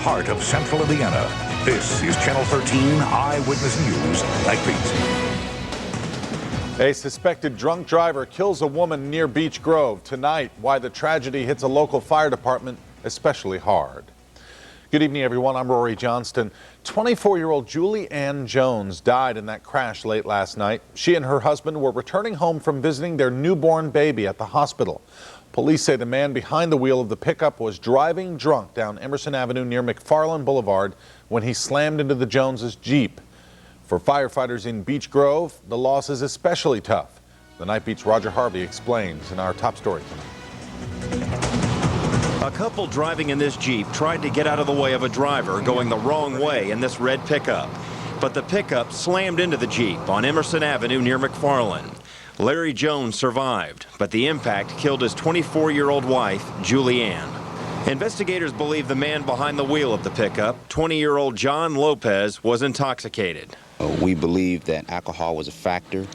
heart of central Indiana. This is Channel 13 Eyewitness News Night Beat. A suspected drunk driver kills a woman near Beech Grove. Tonight, why the tragedy hits a local fire department especially hard. Good evening, everyone. I'm Rhori Johnston. 24-year-old Julia Jones died in that crash late last night. She and her husband were returning home from visiting their newborn baby at the hospital. Police say the man behind the wheel of the pickup was driving drunk down Emerson Avenue near McFarland Boulevard when he slammed into the Joneses' Jeep. For firefighters in Beech Grove, the loss is especially tough. The Night Beat's Roger Harvey explains in our top story tonight. A couple driving in this Jeep tried to get out of the way of a driver going the wrong way in this red pickup. But the pickup slammed into the Jeep on Emerson Avenue near McFarland. Larry Jones survived, but the impact killed his 24-year-old wife, Julianne. Investigators believe the man behind the wheel of the pickup, 20-year-old John Lopez, was intoxicated. We believe that alcohol was a factor.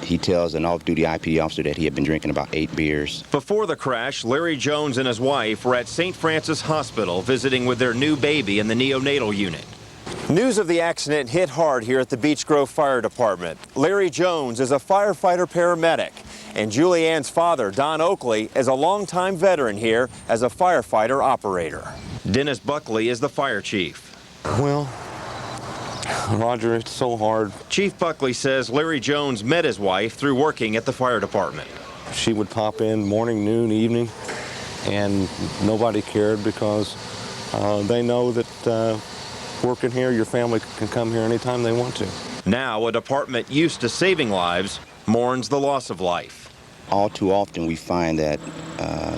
He tells an off-duty IPD officer that he had been drinking about 8 beers. Before the crash, Larry Jones and his wife were at St. Francis Hospital visiting with their new baby in the neonatal unit. News of the accident hit hard here at the Beech Grove Fire Department. Larry Jones is a firefighter paramedic, and Julianne's father, Don Oakley, is a longtime veteran here as a firefighter operator. Dennis Buckley is the fire chief. Well, Roger, it's so hard. Chief Buckley says Larry Jones met his wife through working at the fire department. She would pop in morning, noon, evening, and nobody cared because they know that working here, your family can come here anytime they want to. Now, a department used to saving lives mourns the loss of life. All too often we find that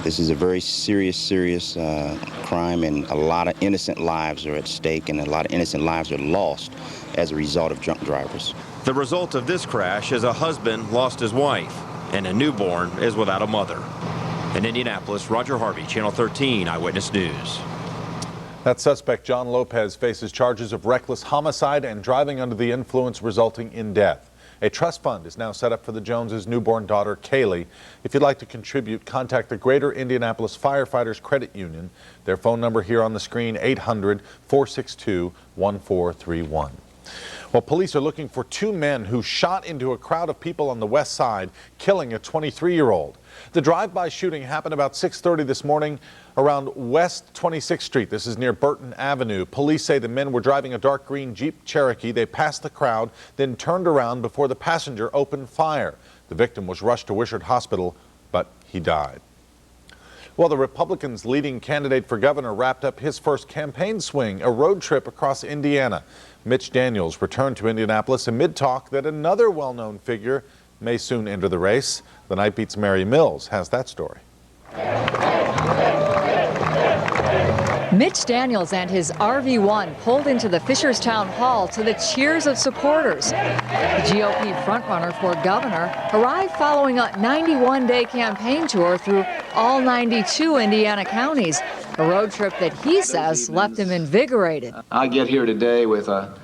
this is a very serious crime, and a lot of innocent lives are at stake, and a lot of innocent lives are lost as a result of drunk drivers. The result of this crash is a husband lost his wife, and a newborn is without a mother. In Indianapolis, Roger Harvey, Channel 13 Eyewitness News. That suspect, John Lopez, faces charges of reckless homicide and driving under the influence resulting in death. A trust fund is now set up for the Joneses' newborn daughter, Kaylee. If you'd like to contribute, contact the Greater Indianapolis Firefighters Credit Union. Their phone number here on the screen, 800-462-1431. Well, police are looking for 2 men who shot into a crowd of people on the west side, killing a 23-year-old. The drive-by shooting happened about 6:30 this morning around West 26th Street. This is near Burton Avenue. Police say the men were driving a dark green Jeep Cherokee. They passed the crowd, then turned around before the passenger opened fire. The victim was rushed to Wishart Hospital, but he died. Well, the Republicans' leading candidate for governor wrapped up his first campaign swing, a road trip across Indiana. Mitch Daniels returned to Indianapolis amid talk that another well-known figure may soon enter the race. The Night Beat's Mary Milz has that story. Mitch Daniels and his RV1 pulled into the Fisherstown Hall to the cheers of supporters. The GOP frontrunner for governor arrived following a 91-day campaign tour through all 92 Indiana counties, a road trip that he says left him invigorated. I get here today with a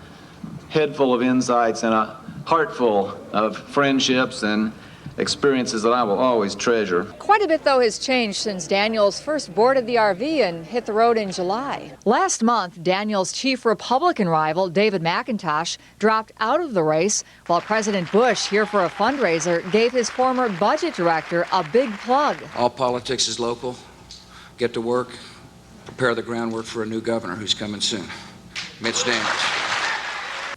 head full of insights and a heart full of friendships and experiences that I will always treasure. Quite a bit, though, has changed since Daniels first boarded the RV and hit the road in July. Last month, Daniels' chief Republican rival, David McIntosh, dropped out of the race, while President Bush, here for a fundraiser, gave his former budget director a big plug. All politics is local. Get to work, prepare the groundwork for a new governor who's coming soon. Mitch Daniels.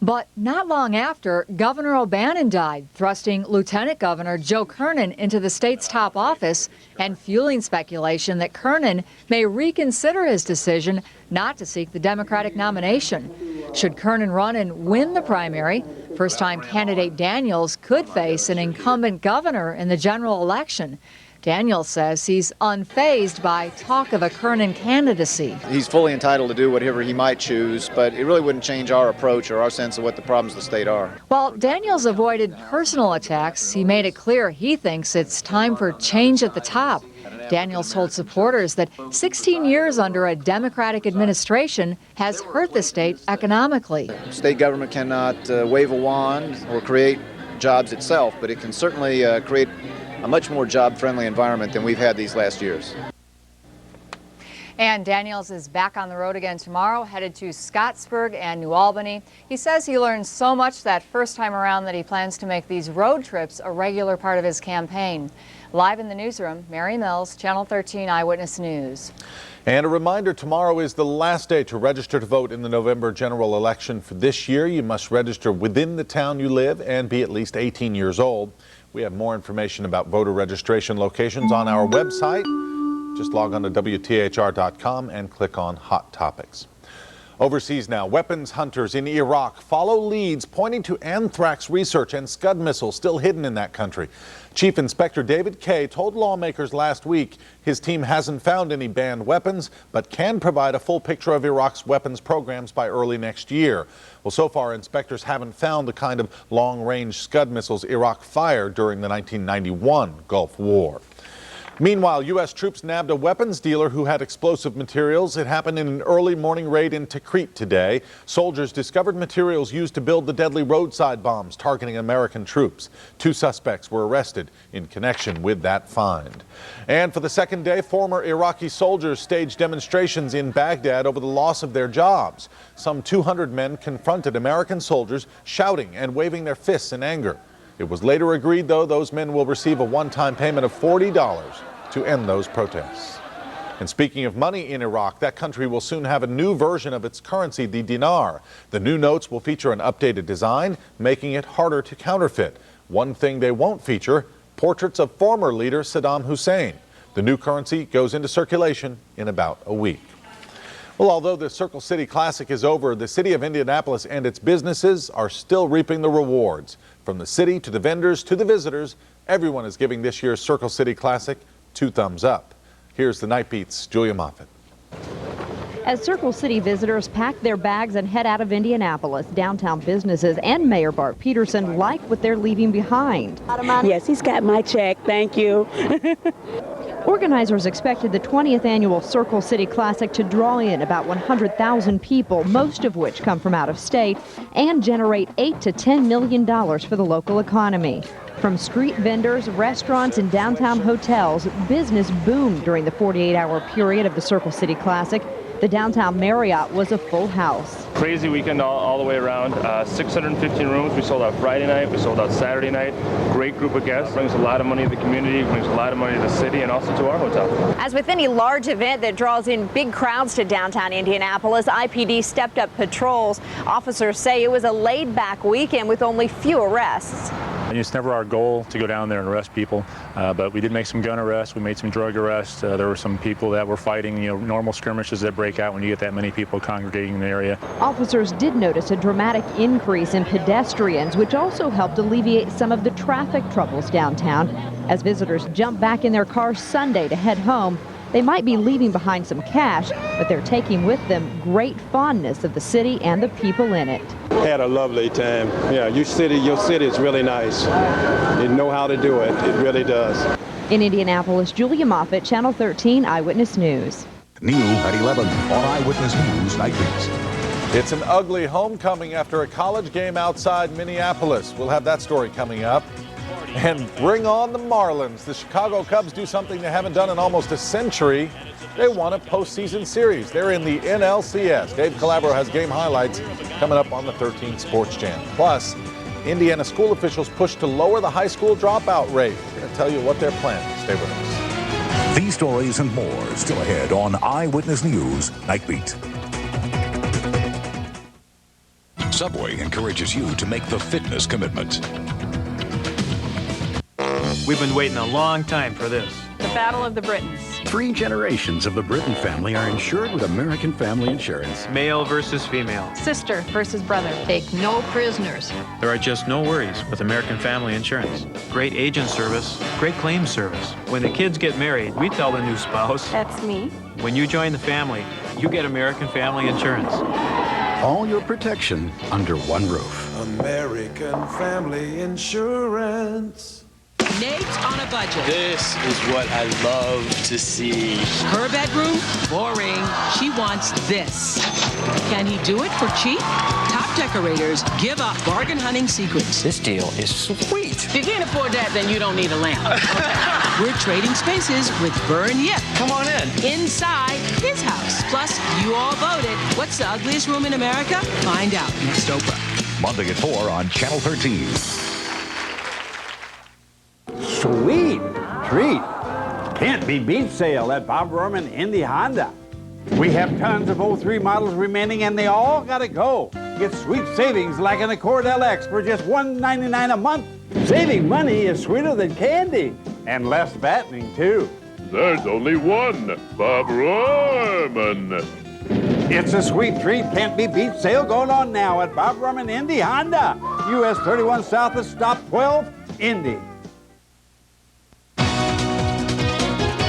But not long after, Governor O'Bannon died, thrusting Lieutenant Governor Joe Kernan into the state's top office and fueling speculation that Kernan may reconsider his decision not to seek the Democratic nomination. Should Kernan run and win the primary, first-time candidate Daniels could face an incumbent governor in the general election. Daniels says he's unfazed by talk of a Kernan candidacy. He's fully entitled to do whatever he might choose, but it really wouldn't change our approach or our sense of what the problems of the state are. While Daniels avoided personal attacks, he made it clear he thinks it's time for change at the top. Daniels told supporters that 16 years under a Democratic administration has hurt the state economically. State government cannot wave a wand or create jobs itself, but it can certainly create a much more job-friendly environment than we've had these last years. And Daniels is back on the road again tomorrow, headed to Scottsburg and New Albany. He says he learned so much that first time around that he plans to make these road trips a regular part of his campaign. Live in the newsroom, Mary Milz, Channel 13 Eyewitness News. And a reminder, tomorrow is the last day to register to vote in the November general election for this year. You must register within the town you live and be at least 18 years old. We have more information about voter registration locations on our website. Just log on to WTHR.com and click on Hot Topics. Overseas now, weapons hunters in Iraq follow leads pointing to anthrax research and Scud missiles still hidden in that country. Chief Inspector David Kay told lawmakers last week his team hasn't found any banned weapons, but can provide a full picture of Iraq's weapons programs by early next year. Well, so far, inspectors haven't found the kind of long-range Scud missiles Iraq fired during the 1991 Gulf War. Meanwhile, U.S. troops nabbed a weapons dealer who had explosive materials. It happened in an early morning raid in Tikrit today. Soldiers discovered materials used to build the deadly roadside bombs targeting American troops. 2 suspects were arrested in connection with that find. And for the second day, former Iraqi soldiers staged demonstrations in Baghdad over the loss of their jobs. Some 200 men confronted American soldiers, shouting and waving their fists in anger. It was later agreed, though, those men will receive a one-time payment of $40 to end those protests. And speaking of money in Iraq, that country will soon have a new version of its currency, the dinar. The new notes will feature an updated design, making it harder to counterfeit. One thing they won't feature, portraits of former leader Saddam Hussein. The new currency goes into circulation in about a week. Well, although the Circle City Classic is over, the city of Indianapolis and its businesses are still reaping the rewards. From the city to the vendors to the visitors, everyone is giving this year's Circle City Classic 2 thumbs up. Here's the Night Beat's Julia Moffitt. As Circle City visitors pack their bags and head out of Indianapolis, downtown businesses and Mayor Bart Peterson like what they're leaving behind. Yes, he's got my check. Thank you. Organizers expected the 20th annual Circle City Classic to draw in about 100,000 people, most of which come from out of state, and generate $8 to $10 million for the local economy. From street vendors, restaurants, and downtown hotels, business boomed during the 48-hour period of the Circle City Classic. The downtown Marriott was a full house. Crazy weekend all the way around. 615 rooms. We sold out Friday night. We sold out Saturday night. Great group of guests. Brings a lot of money to the community. Brings a lot of money to the city and also to our hotel. As with any large event that draws in big crowds to downtown Indianapolis, IPD stepped up patrols. Officers say it was a laid-back weekend with only few arrests. It's never our goal to go down there and arrest people, but we did make some gun arrests. We made some drug arrests. There were some people that were fighting, normal skirmishes that break out when you get that many people congregating in the area. Officers did notice a dramatic increase in pedestrians, which also helped alleviate some of the traffic troubles downtown. As visitors jump back in their cars Sunday to head home, they might be leaving behind some cash, but they're taking with them great fondness of the city and the people in it. Had a lovely time. Yeah, your city is really nice. You know how to do it. It really does. In Indianapolis, Julia Moffitt, Channel 13 Eyewitness News. New at 11 on Eyewitness News Night Beats. It's an ugly homecoming after a college game outside Minneapolis. We'll have that story coming up. And bring on the Marlins. The Chicago Cubs do something they haven't done in almost a century. They won a postseason series. They're in the NLCS. Dave Calabro has game highlights coming up on the 13 Sports Channel. Plus, Indiana school officials push to lower the high school dropout rate. We're going to tell you what they're planning. Stay with us. These stories and more still ahead on Eyewitness News Night Beat. Subway encourages you to make the fitness commitment. We've been waiting a long time for this. The Battle of the Britons. 3 generations of the Britton family are insured with American Family Insurance. Male versus female. Sister versus brother. Take no prisoners. There are just no worries with American Family Insurance. Great agent service, great claim service. When the kids get married, we tell the new spouse. That's me. When you join the family, you get American Family Insurance. All your protection under one roof. American Family Insurance. Nate's on a budget. This is what I love to see. Her bedroom? Boring. She wants this. Can he do it for cheap? Top decorators give up bargain hunting secrets. This deal is sweet. If you can't afford that, then you don't need a lamp. We're trading spaces with Vern Yip. Come on in. Inside his house. Plus, you all voted. What's the ugliest room in America? Find out next Oprah. Monday at 4 on Channel 13. Sweet treat. Can't be beat sale at Bob Kravitz Indy Honda. We have tons of 03 models remaining and they all gotta go. Get sweet savings like an Accord LX for just $199 a month. Saving money is sweeter than candy and less fattening too. There's only one Bob Kravitz. It's a sweet treat, can't be beat sale going on now at Bob Kravitz Indy Honda. US 31 South of Stop 12, Indy.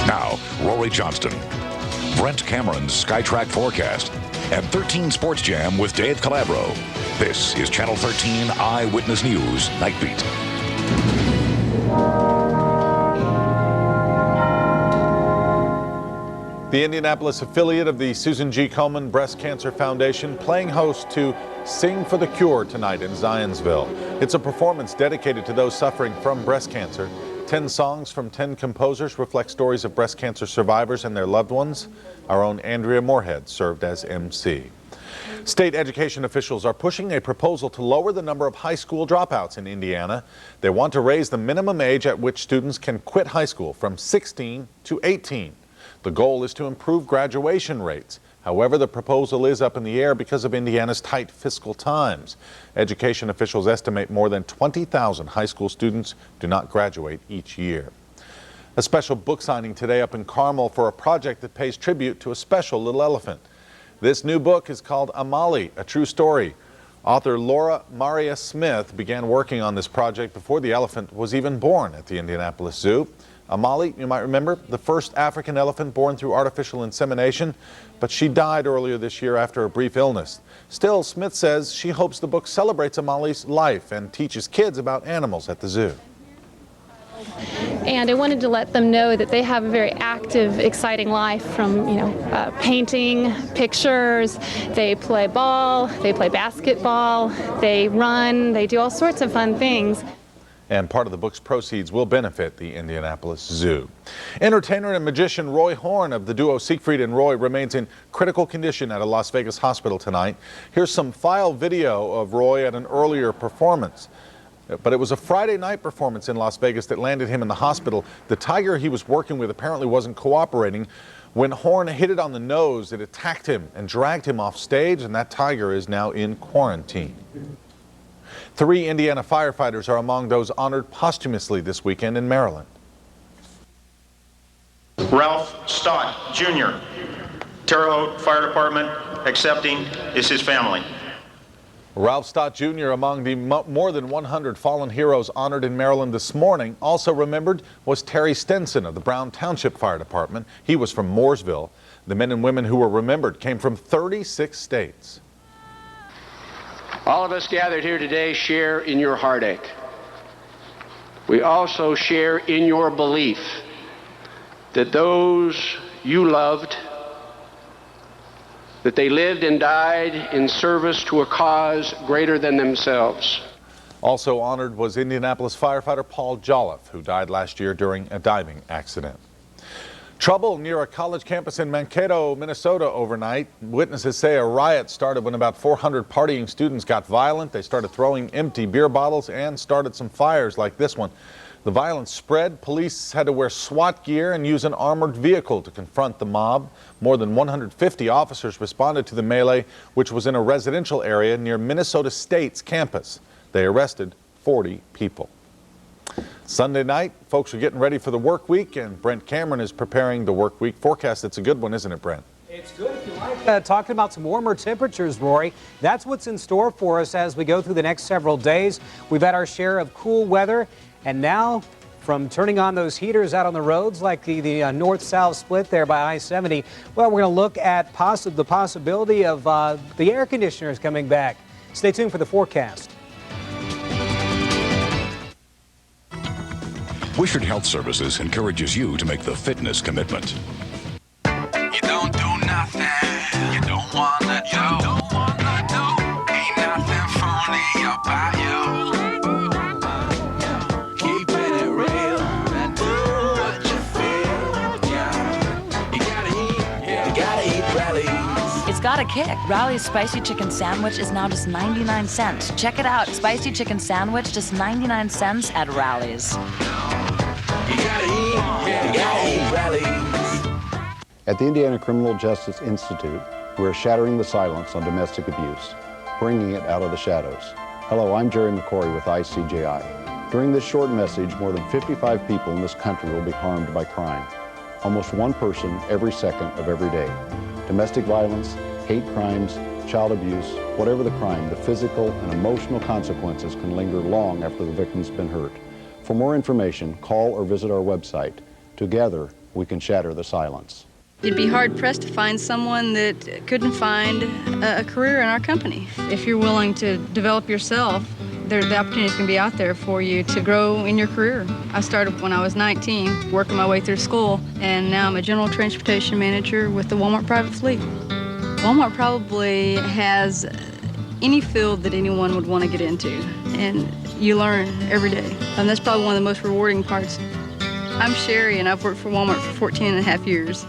Now, Rhori Johnston, Brent Cameron's Skytrack forecast, and 13 Sports Jam with Dave Calabro. This is Channel 13 Eyewitness News Night Beat. The Indianapolis affiliate of the Susan G. Komen Breast Cancer Foundation playing host to Sing for the Cure tonight in Zionsville. It's a performance dedicated to those suffering from breast cancer. 10 songs from 10 composers reflect stories of breast cancer survivors and their loved ones. Our own Andrea Moorhead served as MC. State education officials are pushing a proposal to lower the number of high school dropouts in Indiana. They want to raise the minimum age at which students can quit high school from 16 to 18. The goal is to improve graduation rates. However, the proposal is up in the air because of Indiana's tight fiscal times. Education officials estimate more than 20,000 high school students do not graduate each year. A special book signing today up in Carmel for a project that pays tribute to a special little elephant. This new book is called Amali, A True Story. Author Laura Maria Smith began working on this project before the elephant was even born at the Indianapolis Zoo. Amali, you might remember, the first African elephant born through artificial insemination, but she died earlier this year after a brief illness. Still, Smith says she hopes the book celebrates Amali's life and teaches kids about animals at the zoo. And I wanted to let them know that they have a very active, exciting life from, painting, pictures, they play ball, they play basketball, they run, they do all sorts of fun things. And part of the book's proceeds will benefit the Indianapolis Zoo. Entertainer and magician Roy Horn of the duo Siegfried and Roy remains in critical condition at a Las Vegas hospital tonight. Here's some file video of Roy at an earlier performance. But it was a Friday night performance in Las Vegas that landed him in the hospital. The tiger he was working with apparently wasn't cooperating. When Horn hit it on the nose, it attacked him and dragged him off stage, and that tiger is now in quarantine. 3 Indiana firefighters are among those honored posthumously this weekend in Maryland. Ralph Stott, Jr., Terre Haute Fire Department, accepting is his family. Ralph Stott Jr. among the more than 100 fallen heroes honored in Maryland this morning. Also remembered was Terry Stenson of the Brown Township Fire Department. He was from Mooresville. The men and women who were remembered came from 36 states. All of us gathered here today share in your heartache. We also share in your belief that those you loved, that they lived and died in service to a cause greater than themselves. Also honored was Indianapolis firefighter Paul Jolliffe, who died last year during a diving accident. Trouble near a college campus in Mankato, Minnesota overnight. Witnesses say a riot started when about 400 partying students got violent. They started throwing empty beer bottles and started some fires like this one. The violence spread. Police had to wear SWAT gear and use an armored vehicle to confront the mob. More than 150 officers responded to the melee, which was in a residential area near Minnesota State's campus. They arrested 40 people. Sunday night, folks are getting ready for the work week, and Brent Cameron is preparing the work week forecast. It's a good one, isn't it, Brent? It's good if you like talking about some warmer temperatures, Rory. That's what's in store for us as we go through the next several days. We've had our share of cool weather, and now from turning on those heaters out on the roads like the north-south split there by I-70, well, we're going to look at the possibility of the air conditioners coming back. Stay tuned for the forecast. Wishart Health Services encourages you to make the fitness commitment. You don't do nothing. You don't wanna do. You don't wanna do. Ain't nothing phony about you. Keeping it real and do what you feel. Yeah. You gotta eat. Yeah. You gotta eat Rallies. It's got a kick. Rally's spicy chicken sandwich is now just 99 cents. Check it out. Spicy chicken sandwich, just 99 cents at Rally's. You gotta eat. Yeah. You gotta eat Rallies. At the Indiana Criminal Justice Institute, we're shattering the silence on domestic abuse, bringing it out of the shadows. Hello, I'm Jerry McCory with ICJI. During this short message, more than 55 people in this country will be harmed by crime. Almost one person every second of every day. Domestic violence, hate crimes, child abuse, whatever the crime, the physical and emotional consequences can linger long after the victim's been hurt. For more information, call or visit our website. Together, we can shatter the silence. You'd be hard-pressed to find someone that couldn't find a career in our company. If you're willing to develop yourself, the opportunities can be out there for you to grow in your career. I started when I was 19, working my way through school, and now I'm a general transportation manager with the Walmart private fleet. Walmart probably has any field that anyone would want to get into, and you learn every day. And that's probably one of the most rewarding parts. I'm Sherry, and I've worked for Walmart for 14 and a half years.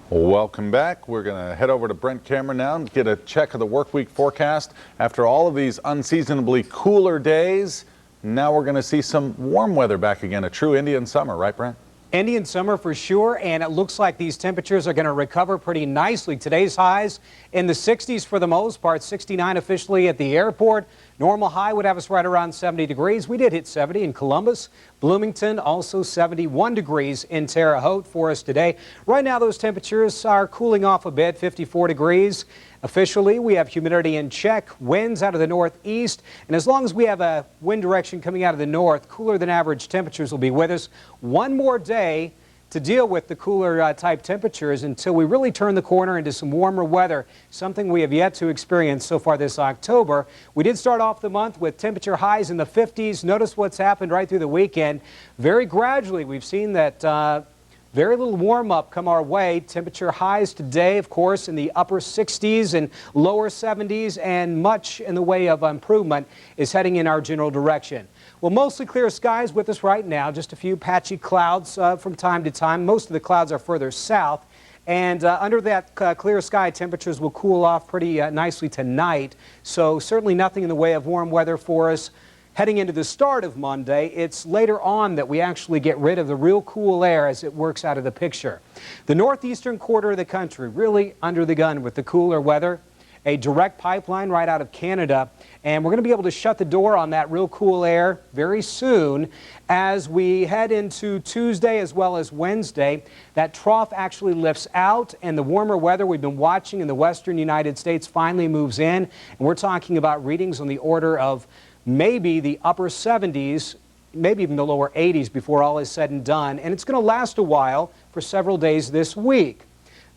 Welcome back. We're going to head over to Brent Cameron now and get a check of the work week forecast. After all of these unseasonably cooler days, now we're going to see some warm weather back again, a true Indian summer, right, Brent? Indian summer for sure, and it looks like these temperatures are going to recover pretty nicely. Today's highs in the 60s for the most part, 69 officially at the airport. Normal high would have us right around 70 degrees. We did hit 70 in Columbus. Bloomington, also 71 degrees in Terre Haute for us today. Right now, those temperatures are cooling off a bit, 54 degrees. Officially, we have humidity in check, winds out of the northeast, and as long as we have a wind direction coming out of the north, cooler than average temperatures will be with us. One more day to deal with the cooler type temperatures until we really turn the corner into some warmer weather, something we have yet to experience so far this October. We did start off the month with temperature highs in the 50s. Notice what's happened right through the weekend. Very gradually, we've seen that very little warm-up come our way. Temperature highs today, of course, in the upper 60s and lower 70s, and much in the way of improvement is heading in our general direction. Well, mostly clear skies with us right now, just a few patchy clouds from time to time. Most of the clouds are further south, and under that clear sky, temperatures will cool off pretty nicely tonight, so certainly nothing in the way of warm weather for us. Heading into the start of Monday, it's later on that we actually get rid of the real cool air as it works out of the picture. The northeastern quarter of the country really under the gun with the cooler weather. A direct pipeline right out of Canada, and we're going to be able to shut the door on that real cool air very soon as we head into Tuesday as well as Wednesday. That trough actually lifts out, and the warmer weather we've been watching in the western United States finally moves in, and we're talking about readings on the order of maybe the upper 70s, maybe even the lower 80s before all is said and done, and it's going to last a while for several days this week.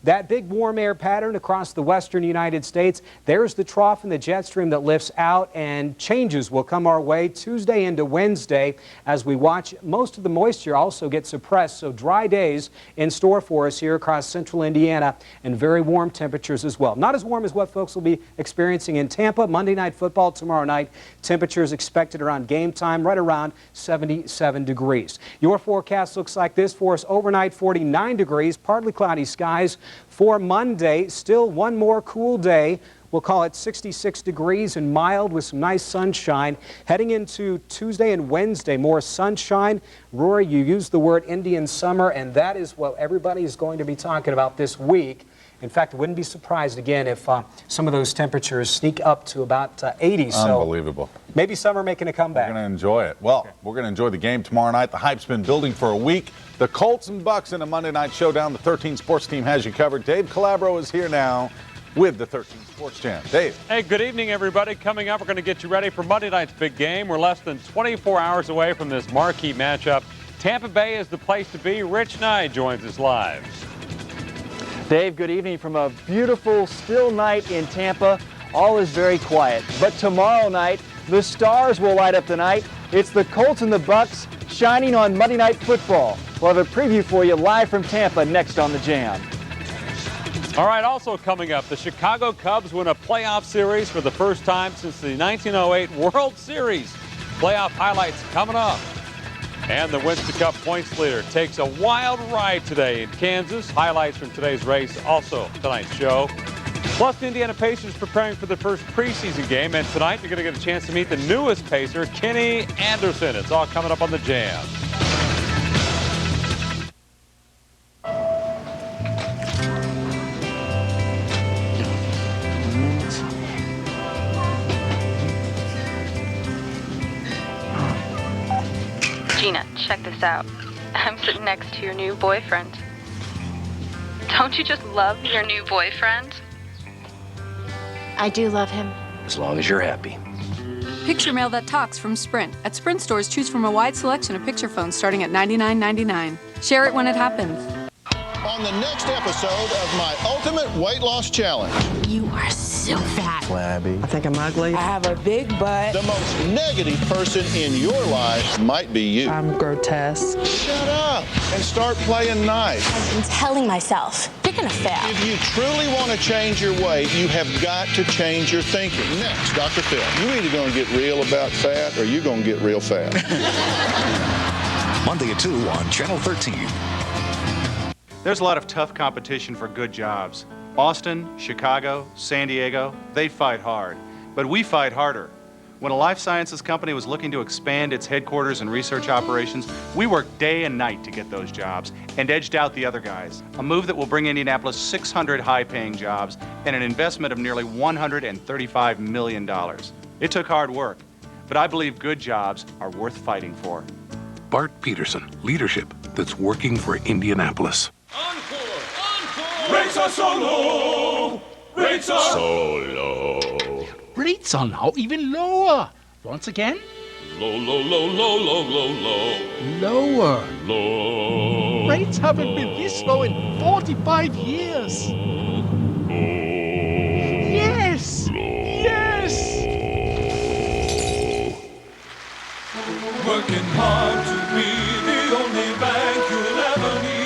That big warm air pattern across the western United States, there's the trough in the jet stream that lifts out, and changes will come our way Tuesday into Wednesday as we watch most of the moisture also get suppressed. So dry days in store for us here across central Indiana, and very warm temperatures as well. Not as warm as what folks will be experiencing in Tampa. Monday Night Football tomorrow night. Temperatures expected around game time, right around 77 degrees. Your forecast looks like this for us overnight: 49 degrees, partly cloudy skies. For Monday, still one more cool day. We'll call it 66 degrees and mild with some nice sunshine. Heading into Tuesday and Wednesday, more sunshine. Rory, you used the word Indian summer, and that is what everybody is going to be talking about this week. In fact, I wouldn't be surprised again if some of those temperatures sneak up to about 80. Unbelievable. So maybe summer making a comeback. We're going to enjoy it. Well, we're going to enjoy the game tomorrow night. The hype's been building for a week. The Colts and Bucks in a Monday night showdown. The 13 Sports team has you covered. Dave Calabro is here now with the 13 Sports Jam. Dave. Hey, good evening, everybody. Coming up, we're going to get you ready for Monday night's big game. We're less than 24 hours away from this marquee matchup. Tampa Bay is the place to be. Rich Nye joins us live. Dave, good evening from a beautiful, still night in Tampa. All is very quiet. But tomorrow night, the stars will light up the night. It's the Colts and the Bucs shining on Monday Night Football. We'll have a preview for you live from Tampa next on The Jam. All right, also coming up, the Chicago Cubs win a playoff series for the first time since the 1908 World Series. Playoff highlights coming up. And the Winston Cup points leader takes a wild ride today in Kansas. Highlights from today's race also tonight's show. Plus, the Indiana Pacers preparing for the first preseason game. And tonight, you're going to get a chance to meet the newest Pacer, Kenny Anderson. It's all coming up on The Jam. Gina, check this out. I'm sitting next to your new boyfriend. Don't you just love your new boyfriend? I do love him. As long as you're happy. Picture mail that talks from Sprint. At Sprint stores, choose from a wide selection of picture phones starting at $99.99. Share it when it happens. On the next episode of my Ultimate Weight Loss Challenge. You are so fat. Flabby. I think I'm ugly. I have a big butt. The most negative person in your life might be you. I'm grotesque. Shut up and start playing nice. I've been telling myself, you're gonna fail. If you truly want to change your weight, you have got to change your thinking. Next, Dr. Phil, you either going to get real about fat or you're going to get real fat. Monday at 2 on Channel 13. There's a lot of tough competition for good jobs. Boston, Chicago, San Diego, they fight hard. But we fight harder. When a life sciences company was looking to expand its headquarters and research operations, we worked day and night to get those jobs and edged out the other guys. A move that will bring Indianapolis 600 high-paying jobs and an investment of nearly $135 million. It took hard work, but I believe good jobs are worth fighting for. Bart Peterson, leadership that's working for Indianapolis. Rates are so low. Rates are So low. Rates are now even lower. Once again. low, low, low, low, low, low, low. Lower. Low. Rates haven't been this low in 45 years. Yes. Yes. Working hard to be the only bank you'll ever need.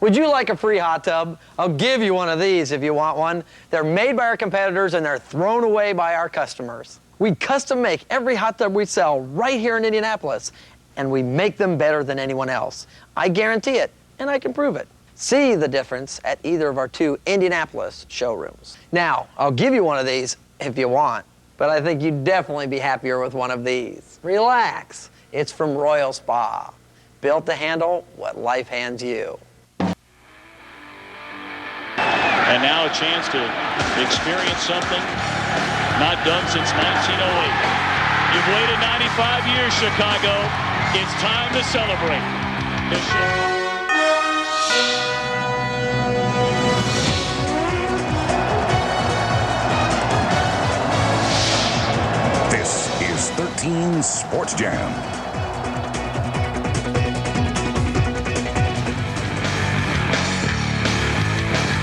Would you like a free hot tub? I'll give you one of these if you want one. They're made by our competitors and they're thrown away by our customers. We custom make every hot tub we sell right here in Indianapolis, and we make them better than anyone else. I guarantee it, and I can prove it. See the difference at either of our 2 Indianapolis showrooms. Now, I'll give you one of these if you want, but I think you'd definitely be happier with one of these. Relax. It's from Royal Spa. Built to handle what life hands you. And now a chance to experience something not done since 1908. You've waited 95 years, Chicago. It's time to celebrate. This is 13 Sports Jam.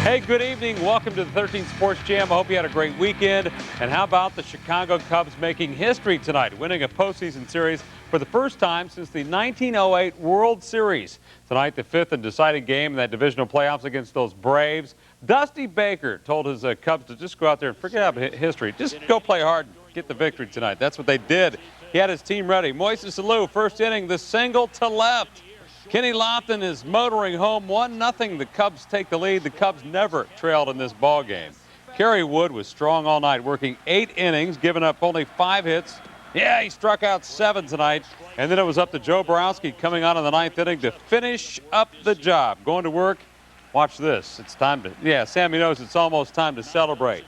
Hey, good evening. Welcome to the 13th Sports Jam. I hope you had a great weekend. And how about the Chicago Cubs making history tonight, winning a postseason series for the first time since the 1908 World Series. Tonight, the 5th and deciding game in that divisional playoffs against those Braves. Dusty Baker told his Cubs to just go out there and forget about history. Just go play hard and get the victory tonight. That's what they did. He had his team ready. Moises Alou, first inning, the single to left. Kenny Lofton is motoring home 1-0. The Cubs take the lead. The Cubs never trailed in this ball game. Kerry Wood was strong all night, working 8 innings, giving up only 5 hits. Yeah, he struck out 7 tonight. And then it was up to Joe Borowski coming on in the 9th inning to finish up the job. Going to work. Watch this. It's time to, yeah, Sammy knows it's almost time to celebrate.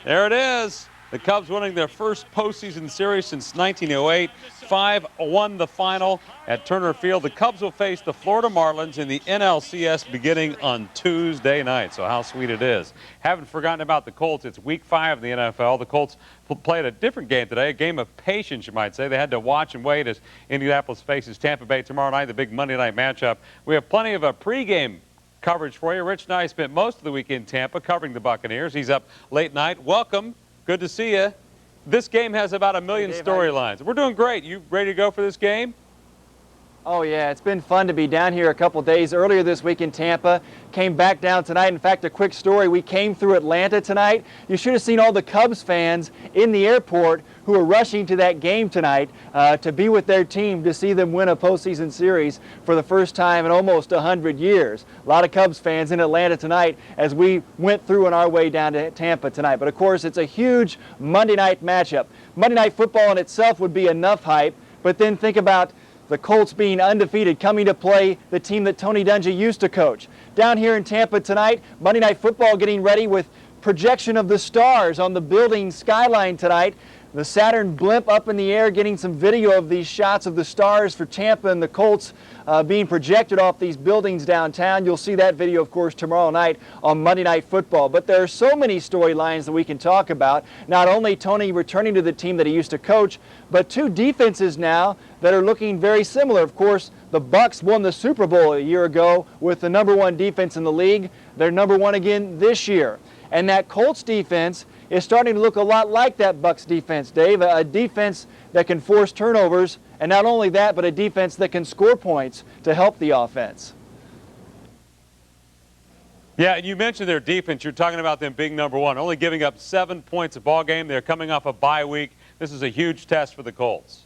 There it is. The Cubs winning their first postseason series since 1908. 5-1 the final at Turner Field. The Cubs will face the Florida Marlins in the NLCS beginning on Tuesday night. So how sweet it is. Haven't forgotten about the Colts. It's week 5 of the NFL. The Colts played a different game today, a game of patience, you might say. They had to watch and wait as Indianapolis faces Tampa Bay tomorrow night, the big Monday night matchup. We have plenty of pregame coverage for you. Rich Nye spent most of the week in Tampa covering the Buccaneers. He's up late night. Welcome. Good to see you. This game has about 1 million storylines. We're doing great. You ready to go for this game? Oh yeah, it's been fun to be down here a couple days earlier this week in Tampa. Came back down tonight. In fact, a quick story, we came through Atlanta tonight. You should have seen all the Cubs fans in the airport who were rushing to that game tonight to be with their team to see them win a postseason series for the first time in almost 100 years. A lot of Cubs fans in Atlanta tonight as we went through on our way down to Tampa tonight. But of course, it's a huge Monday night matchup. Monday Night Football in itself would be enough hype, but then think about the Colts being undefeated, coming to play the team that Tony Dungy used to coach. Down here in Tampa tonight, Monday Night Football getting ready with projection of the stars on the building skyline tonight. The Saturn blimp up in the air, getting some video of these shots of the stars for Tampa and the Colts being projected off these buildings downtown. You'll see that video, of course, tomorrow night on Monday Night Football. But there are so many storylines that we can talk about. Not only Tony returning to the team that he used to coach, but two defenses now that are looking very similar. Of course, the Bucs won the Super Bowl a year ago with the #1 defense in the league. They're #1 again this year. And that Colts defense is starting to look a lot like that Bucs defense, Dave, a defense that can force turnovers, and not only that, but a defense that can score points to help the offense. Yeah, and you mentioned their defense. You're talking about them being #1, only giving up 7 points a ball game. They're coming off a bye week. This is a huge test for the Colts.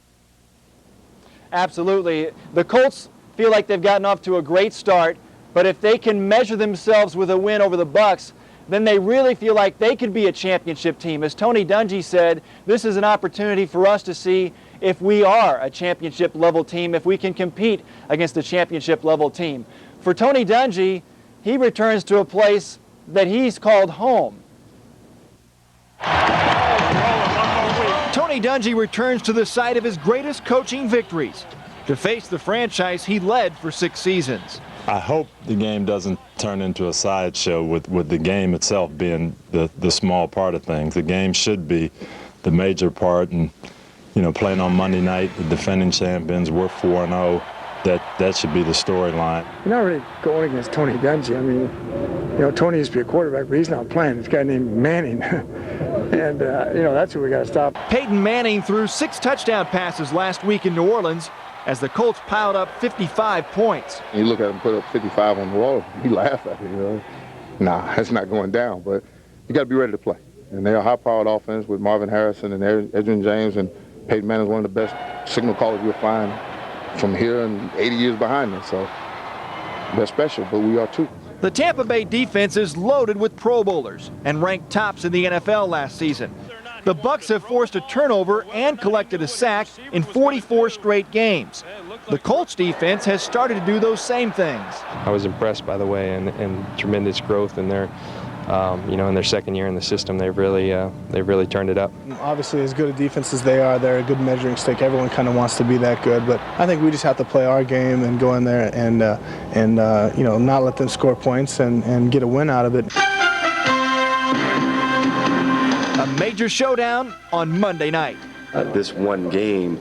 Absolutely. The Colts feel like they've gotten off to a great start, but if they can measure themselves with a win over the Bucs, then they really feel like they could be a championship team. As Tony Dungy said, this is an opportunity for us to see if we are a championship level team, if we can compete against a championship level team. For Tony Dungy, he returns to a place that he's called home. Tony Dungy returns to the site of his greatest coaching victories to face the franchise he led for 6 seasons. I hope the game doesn't turn into a sideshow with the game itself being the small part of things. The game should be the major part, and playing on Monday night, the defending champions, we're 4-0. That should be the storyline. You're not really going against Tony Dungy. I mean, Tony used to be a quarterback, but he's not playing. This guy named Manning. And, that's who we got to stop. Peyton Manning threw 6 touchdown passes last week in New Orleans as the Colts piled up 55 points. You look at him put up 55 on the wall, you laugh at it, Nah, that's not going down, but you got to be ready to play. And they're a high-powered offense with Marvin Harrison and Edgerrin James, and Peyton Manning is one of the best signal callers you'll find from here and 80 years behind us. So they're special, but we are too. The Tampa Bay defense is loaded with Pro Bowlers and ranked tops in the NFL last season. The Bucs have forced a turnover and collected a sack in 44 straight games. The Colts defense has started to do those same things. I was impressed by the way and tremendous growth in their, in their second year in the system. They've really turned it up. Obviously, as good a defense as they are, they're a good measuring stick. Everyone kind of wants to be that good, but I think we just have to play our game and go in there and not let them score points and get a win out of it. A major showdown on Monday night. This one game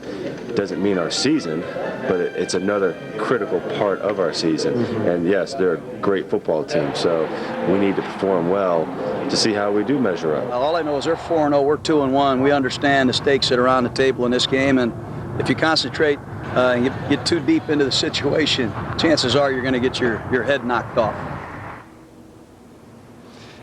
doesn't mean our season, but it's another critical part of our season. And yes, they're a great football team, so we need to perform well to see how we do measure up. All I know is they're 4-0, we're 2-1. We understand the stakes that are on the table in this game, and if you concentrate and you get too deep into the situation, chances are you're going to get your head knocked off.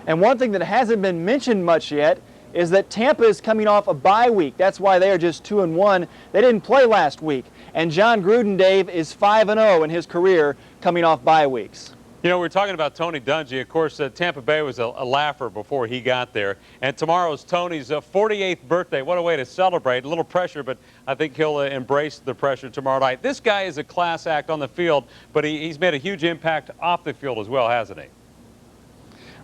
And one thing that hasn't been mentioned much yet is that Tampa is coming off a bye week. That's why they are just 2-1. They didn't play last week. And John Gruden, Dave, is 5-0 in his career coming off bye weeks. We're talking about Tony Dungy. Of course, Tampa Bay was a laugher before he got there. And tomorrow's Tony's 48th birthday. What a way to celebrate. A little pressure, but I think he'll embrace the pressure tomorrow night. This guy is a class act on the field, but he's made a huge impact off the field as well, hasn't he?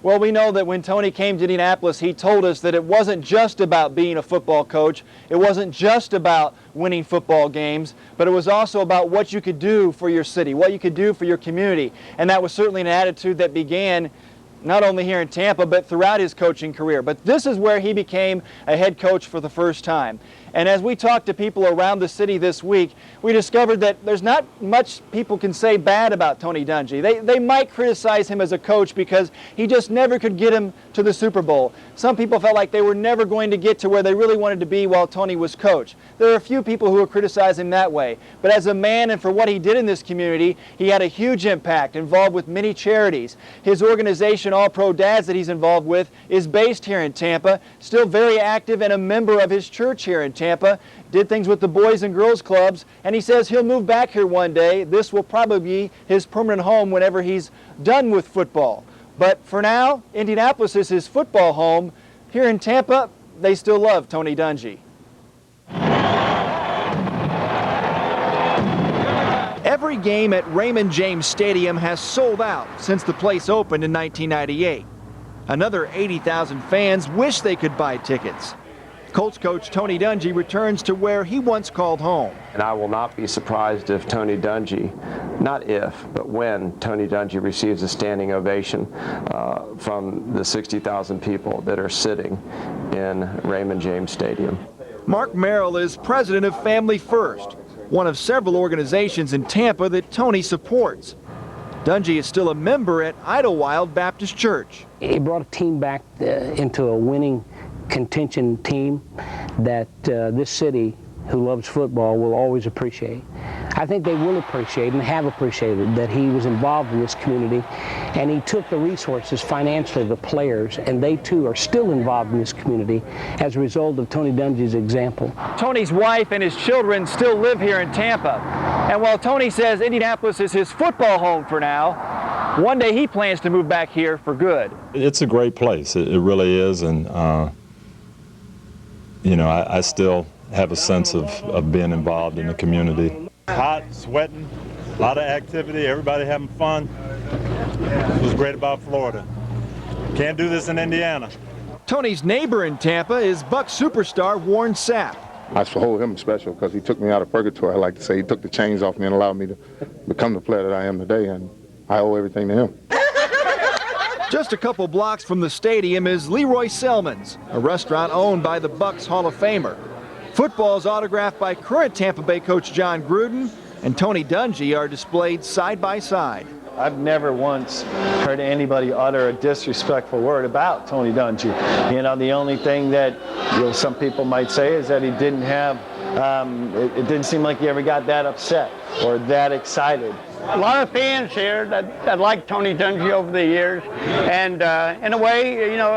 Well, we know that when Tony came to Indianapolis, he told us that it wasn't just about being a football coach. It wasn't just about winning football games, but it was also about what you could do for your city, what you could do for your community. And that was certainly an attitude that began not only here in Tampa, but throughout his coaching career. But this is where he became a head coach for the first time. And as we talked to people around the city this week, we discovered that there's not much people can say bad about Tony Dungy. They might criticize him as a coach because he just never could get him to the Super Bowl. Some people felt like they were never going to get to where they really wanted to be while Tony was coach. There are a few people who will criticize him that way. But as a man and for what he did in this community, he had a huge impact, involved with many charities. His organization, All Pro Dads, that he's involved with, is based here in Tampa, still very active and a member of his church here in Tampa, did things with the Boys and Girls Clubs, and he says he'll move back here one day. This will probably be his permanent home whenever he's done with football. But for now, Indianapolis is his football home. Here in Tampa, they still love Tony Dungy. Every game at Raymond James Stadium has sold out since the place opened in 1998. Another 80,000 fans wish they could buy tickets. Colts coach Tony Dungy returns to where he once called home. And I will not be surprised if Tony Dungy, not if, but when Tony Dungy receives a standing ovation from the 60,000 people that are sitting in Raymond James Stadium. Mark Merrill is president of Family First, one of several organizations in Tampa that Tony supports. Dungy is still a member at Idlewild Baptist Church. He brought a team back into a winning contention team that this city, who loves football, will always appreciate. I think they will appreciate and have appreciated that he was involved in this community, and he took the resources financially of the players, and they too are still involved in this community as a result of Tony Dungy's example. Tony's wife and his children still live here in Tampa, and while Tony says Indianapolis is his football home for now, one day he plans to move back here for good. It's a great place, it really is, and you know, I still have a sense of being involved in the community. Hot, sweating, a lot of activity, everybody having fun. It was great about Florida. Can't do this in Indiana. Tony's neighbor in Tampa is Bucs superstar Warren Sapp. I hold him special because he took me out of purgatory. I like to say he took the chains off me and allowed me to become the player that I am today, and I owe everything to him. Just a couple blocks from the stadium is Leroy Selman's, a restaurant owned by the Bucs Hall of Famer. Football's autographed by current Tampa Bay coach John Gruden and Tony Dungy are displayed side by side. I've never once heard anybody utter a disrespectful word about Tony Dungy. You know, the only thing that some people might say is that he didn't have, it didn't seem like he ever got that upset or that excited. A lot of fans here that like Tony Dungy over the years, and in a way, you know,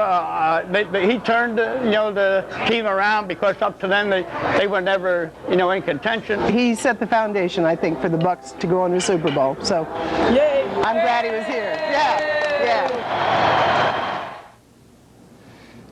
he turned the team around because up to then they were never in contention. He set the foundation, I think, for the Bucs to go on the Super Bowl. So, yay! I'm glad he was here. Yeah.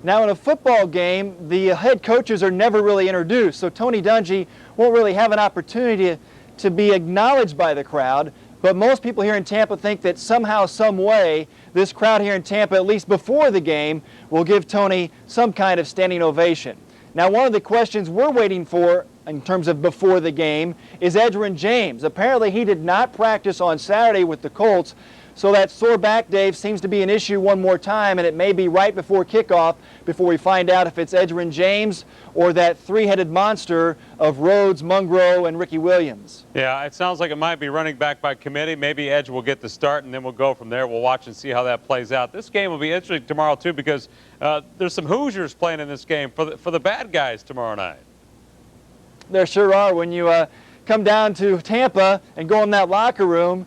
Now, in a football game, the head coaches are never really introduced, so Tony Dungy won't really have an opportunity to be acknowledged by the crowd, but most people here in Tampa think that somehow, some way, this crowd here in Tampa, at least before the game, will give Tony some kind of standing ovation. Now, one of the questions we're waiting for in terms of before the game is Edgerrin James. Apparently, he did not practice on Saturday with the Colts, so that sore back, Dave, seems to be an issue one more time, and it may be right before kickoff before we find out if it's Edgerrin James or that three-headed monster of Rhodes, Mungro, and Ricky Williams. Yeah, it sounds like it might be running back by committee. Maybe Edge will get the start, and then we'll go from there. We'll watch and see how that plays out. This game will be interesting tomorrow, too, because there's some Hoosiers playing in this game for the bad guys tomorrow night. There sure are. When you come down to Tampa and go in that locker room,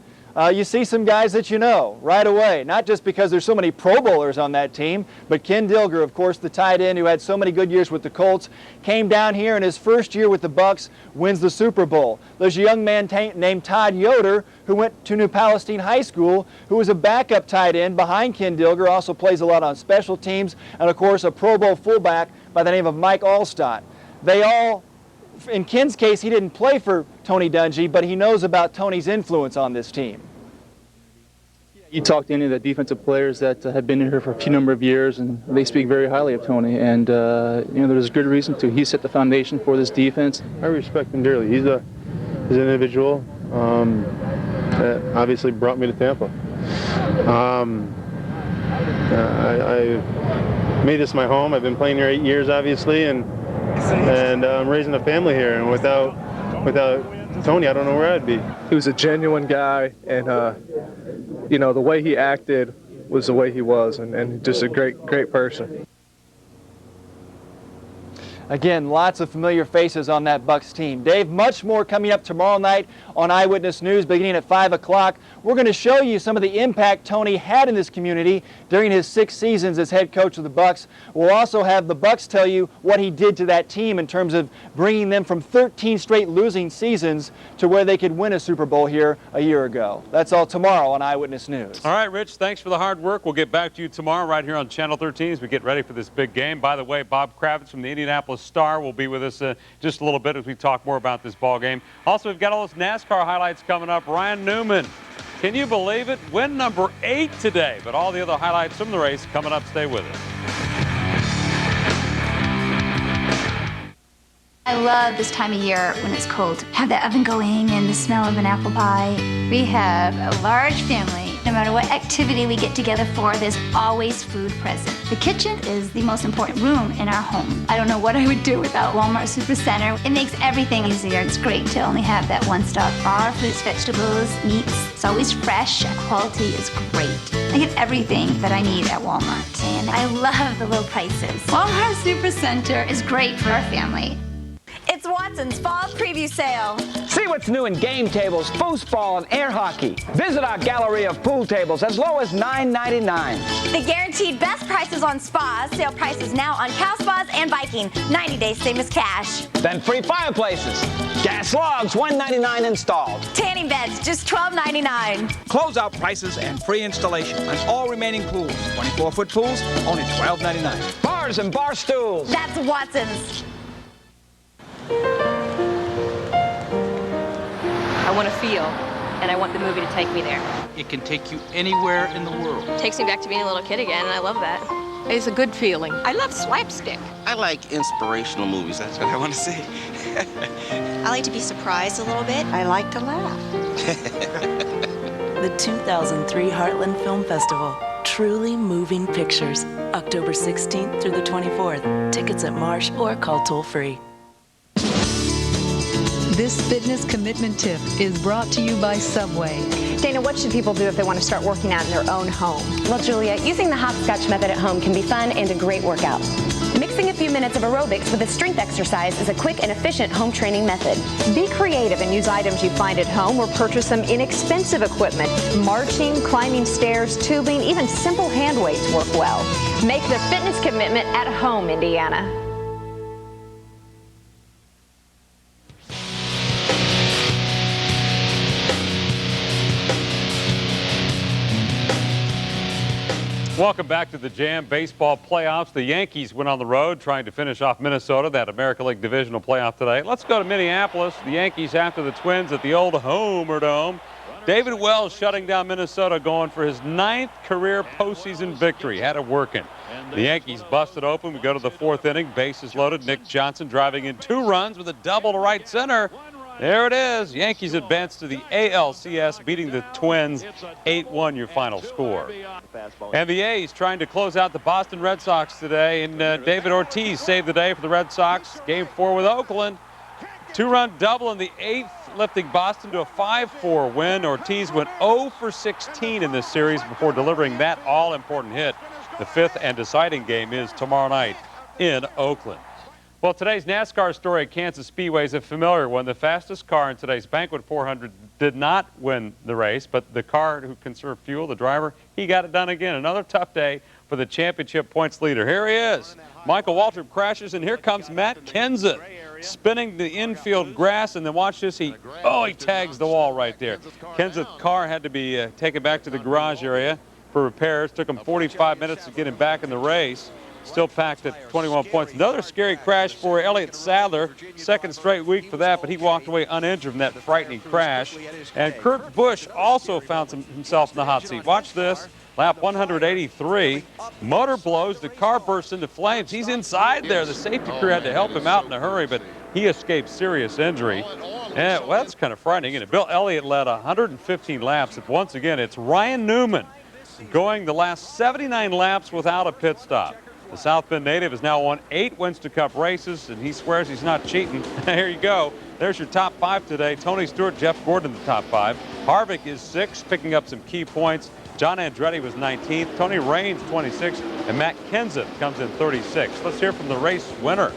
you see some guys that you know right away, not just because there's so many Pro Bowlers on that team, but Ken Dilger, of course, the tight end who had so many good years with the Colts, came down here in his first year with the Bucs, wins the Super Bowl. There's a young man named Todd Yoder who went to New Palestine High School, who was a backup tight end behind Ken Dilger, also plays a lot on special teams, and of course a Pro Bowl fullback by the name of Mike Allstott. They all, in Ken's case, he didn't play for Tony Dungy, but he knows about Tony's influence on this team. You talk to any of the defensive players that have been here for a few number of years, and they speak very highly of Tony. And there's good reason to. He set the foundation for this defense. I respect him dearly. He's an individual that obviously brought me to Tampa. I made this my home. I've been playing here 8 years, obviously, and I'm raising a family here. And without Tony, I don't know where I'd be. He was a genuine guy, and you know, the way he acted was the way he was, and just a great person. Again, lots of familiar faces on that Bucs team. Dave, much more coming up tomorrow night on Eyewitness News beginning at 5 o'clock. We're going to show you some of the impact Tony had in this community during his 6 seasons as head coach of the Bucs. We'll also have the Bucs tell you what he did to that team in terms of bringing them from 13 straight losing seasons to where they could win a Super Bowl here a year ago. That's all tomorrow on Eyewitness News. All right, Rich, thanks for the hard work. We'll get back to you tomorrow right here on Channel 13 as we get ready for this big game. By the way, Bob Kravitz from the Indianapolis Star will be with us just a little bit as we talk more about this ball game. Also, we've got all those NASCAR highlights coming up. Ryan Newman, can you believe it? Win number 8 today. But all the other highlights from the race coming up. Stay with us. I love this time of year when it's cold. Have the oven going and the smell of an apple pie. We have a large family. No matter what activity we get together for, there's always food present. The kitchen is the most important room in our home. I don't know what I would do without Walmart Supercenter. It makes everything easier. It's great to only have that one stop. Our fruits, vegetables, meats, it's always fresh. Quality is great. I get everything that I need at Walmart. And I love the low prices. Walmart Supercenter is great for our family. It's Watson's Fall Preview Sale. See what's new in game tables, foosball, and air hockey. Visit our gallery of pool tables as low as $9.99. The guaranteed best prices on spas. Sale prices now on Cow Spas and Viking. 90 days same as cash. Then free fireplaces. Gas logs, $1.99 installed. Tanning beds, just $12.99. Closeout prices and free installation on all remaining pools. 24-foot pools, only $12.99. Bars and bar stools. That's Watson's. I want to feel, and I want the movie to take me there. It can take you anywhere in the world. It takes me back to being a little kid again, and I love that. It's a good feeling. I love slapstick. I like inspirational movies, that's what I want to say. I like to be surprised a little bit. I like to laugh. The 2003 Heartland Film Festival. Truly moving pictures. October 16th through the 24th. Tickets at Marsh or call toll-free. This fitness commitment tip is brought to you by Subway. Dana, what should people do if they want to start working out in their own home? Well, Julia, using the hopscotch method at home can be fun and a great workout. Mixing a few minutes of aerobics with a strength exercise is a quick and efficient home training method. Be creative and use items you find at home or purchase some inexpensive equipment. Marching, climbing stairs, tubing, even simple hand weights work well. Make the fitness commitment at home, Indiana. Welcome back to the Jam Baseball Playoffs. The Yankees went on the road trying to finish off Minnesota, that American League Divisional Playoff today. Let's go to Minneapolis. The Yankees after the Twins at the old Homer Dome. David Wells shutting down Minnesota, going for his 9th career postseason victory. Had it working. The Yankees busted open. We go to the 4th inning. Bases loaded. Nick Johnson driving in 2 runs with a double to right center. There it is. Yankees advance to the ALCS, beating the Twins 8-1, your final score. And the A's trying to close out the Boston Red Sox today, and David Ortiz saved the day for the Red Sox. Game 4 with Oakland. 2-run double in the 8th, lifting Boston to a 5-4 win. Ortiz went 0 for 16 in this series before delivering that all-important hit. The 5th and deciding game is tomorrow night in Oakland. Well, today's NASCAR story at Kansas Speedway is a familiar one. The fastest car in today's Banquet 400 did not win the race, but the car who conserved fuel, the driver, he got it done again. Another tough day for the championship points leader. Here he is. Michael Waltrip crashes, and here comes Matt Kenseth spinning the infield grass, and then watch this. He tags the wall right there. Kenseth's car had to be taken back to the garage area for repairs. Took him 45 minutes to get him back in the race. Still packed at 21 points. Another scary crash for Elliott Sadler. 2nd straight week for that, but he walked away uninjured from that frightening crash. And Kurt Busch also found himself in the hot seat. Watch this. Lap 183. Motor blows. The car bursts into flames. He's inside there. The safety crew had to help him out in a hurry, but he escaped serious injury. And well, that's kind of frightening. And Bill Elliott led 115 laps. And once again, it's Ryan Newman Bucks going the last 79 laps without a pit stop. The South Bend native has now won 8 Winston Cup races, and he swears he's not cheating. There you go. There's your top 5 today. Tony Stewart, Jeff Gordon in the top 5. Harvick is 6th, picking up some key points. John Andretti was 19th. Tony Raines 26th, and Matt Kenseth comes in 36th. Let's hear from the race winner.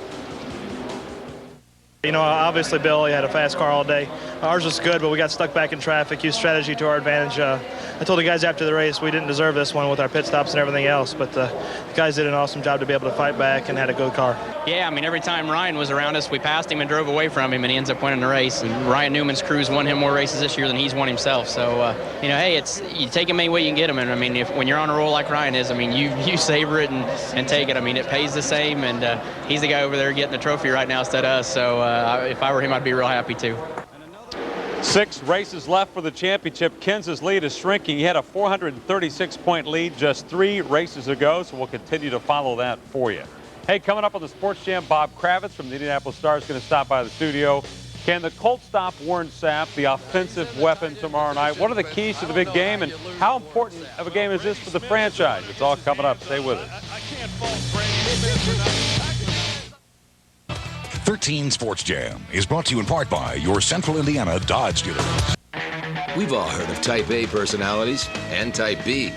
You know, obviously Billy had a fast car all day. Ours was good, but we got stuck back in traffic, used strategy to our advantage. I told the guys after the race we didn't deserve this one with our pit stops and everything else, but the guys did an awesome job to be able to fight back and had a good car. Yeah, I mean, every time Ryan was around us, we passed him and drove away from him, and he ends up winning the race. And Ryan Newman's crew's won him more races this year than he's won himself. So, you know, hey, you take him any way you can get him. And, I mean, when you're on a roll like Ryan is, I mean, you savor it and take it. I mean, it pays the same, and he's the guy over there getting the trophy right now instead of us. So if I were him, I'd be real happy too. 6 races left for the championship. Kenseth's lead is shrinking. He had a 436-point lead just 3 races ago, so we'll continue to follow that for you. Hey, coming up on the Sports Jam, Bob Kravitz from the Indianapolis Star is going to stop by the studio. Can the Colts stop Warren Sapp, the offensive weapon, tomorrow night? What are the keys to the big game, and how important of a game is this for the franchise? It's all coming up. Stay with us. 13 Sports Jam is brought to you in part by your Central Indiana Dodge dealers. We've all heard of Type A personalities and Type B.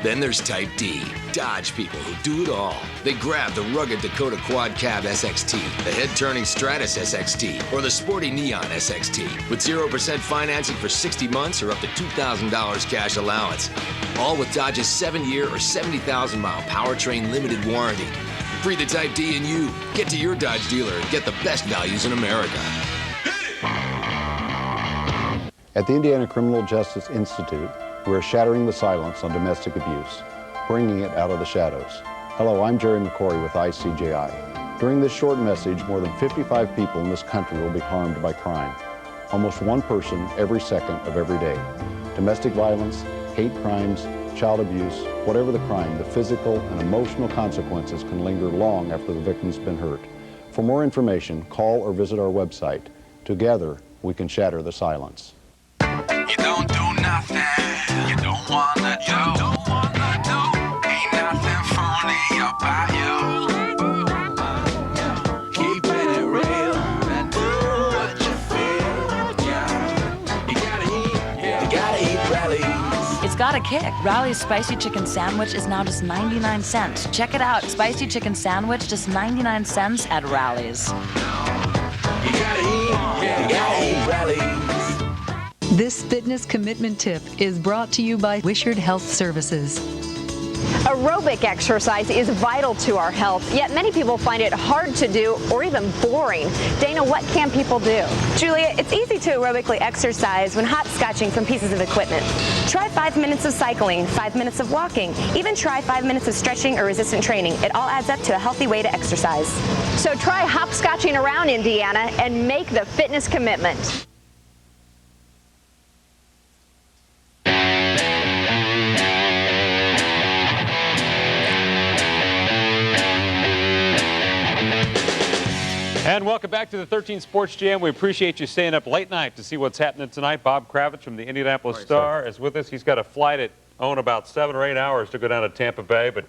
Then there's Type D, Dodge people who do it all. They grab the rugged Dakota Quad Cab SXT, the head-turning Stratus SXT, or the sporty Neon SXT, with 0% financing for 60 months or up to $2,000 cash allowance. All with Dodge's 7-year or 70,000-mile powertrain limited warranty. Free the Type D in you. Get to your Dodge dealer and get the best values in America. At the Indiana Criminal Justice Institute, we're shattering the silence on domestic abuse, bringing it out of the shadows. Hello, I'm Jerry McCory with ICJI. During this short message, more than 55 people in this country will be harmed by crime. Almost 1 person every second of every day. Domestic violence, hate crimes, child abuse, whatever the crime, the physical and emotional consequences can linger long after the victim's been hurt. For more information, call or visit our website. Together, we can shatter the silence. You don't do nothing. You don't wanna do. Ain't nothing funny about you. Keeping it real and do what you feel. Yeah. You gotta eat rallies. It's got a kick. Rally's Spicy Chicken Sandwich is now just 99 cents. Check it out. Spicy Chicken Sandwich, just 99 cents at Rally's. You gotta eat rallies. This fitness commitment tip is brought to you by Wishard Health Services. Aerobic exercise is vital to our health, yet many people find it hard to do or even boring. Dana, what can people do? Julia, it's easy to aerobically exercise when hopscotching from pieces of equipment. Try 5 minutes of cycling, 5 minutes of walking, even try 5 minutes of stretching or resistant training. It all adds up to a healthy way to exercise. So try hopscotching around Indiana and make the fitness commitment. And welcome back to the 13 Sports Jam. We appreciate you staying up late night to see what's happening tonight. Bob Kravitz from the Indianapolis Star is with us. He's got a flight at about 7 or 8 hours to go down to Tampa Bay, but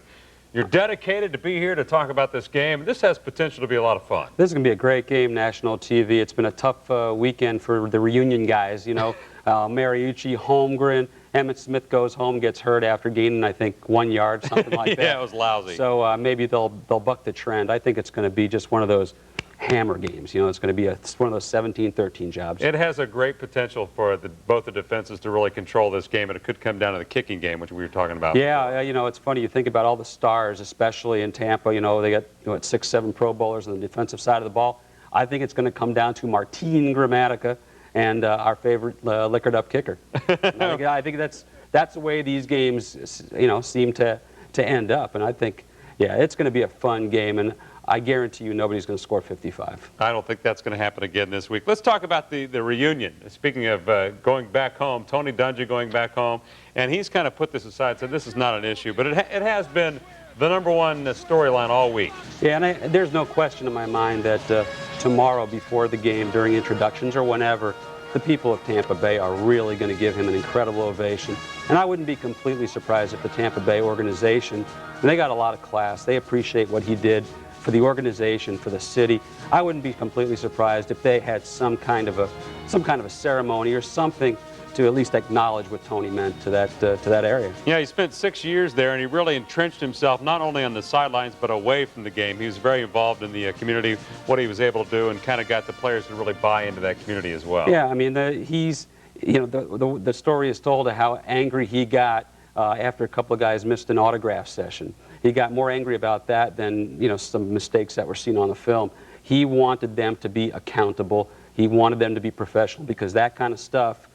you're dedicated to be here to talk about this game. This has potential to be a lot of fun. This is going to be a great game, national TV. It's been a tough weekend for the reunion guys. You know, Mariucci, Holmgren, Emmett Smith goes home, gets hurt after gaining, I think, 1 yard, something like that. Yeah, it was lousy. So maybe they'll buck the trend. I think it's going to be just one of those hammer games. You know, it's going to be one of those 17-13 jobs. It has a great potential for both the defenses to really control this game, and it could come down to the kicking game, which we were talking about. Yeah, you know, it's funny. You think about all the stars, especially in Tampa. You know, they got 6, 7 Pro Bowlers on the defensive side of the ball. I think it's going to come down to Martin Gramatica and our favorite liquored up kicker. I think that's the way these games, you know, seem to end up. And I think, yeah, it's going to be a fun game. And I guarantee you nobody's going to score 55. I don't think that's going to happen again this week. Let's talk about the reunion. Speaking of going back home, Tony Dungy going back home, and he's kind of put this aside and said this is not an issue, but it has been the #1 storyline all week. Yeah, and there's no question in my mind that tomorrow before the game, during introductions or whenever, the people of Tampa Bay are really going to give him an incredible ovation. And I wouldn't be completely surprised if the Tampa Bay organization, and they got a lot of class, they appreciate what he did for the organization, for the city. I wouldn't be completely surprised if they had some kind of a ceremony or something to at least acknowledge what Tony meant to that area. Yeah, he spent 6 years there, and he really entrenched himself not only on the sidelines but away from the game. He was very involved in the community, what he was able to do, and kind of got the players to really buy into that community as well. Yeah, I mean, the story is told of how angry he got after a couple of guys missed an autograph session. He got more angry about that than, some mistakes that were seen on the film. He wanted them to be accountable. He wanted them to be professional, because that kind of stuff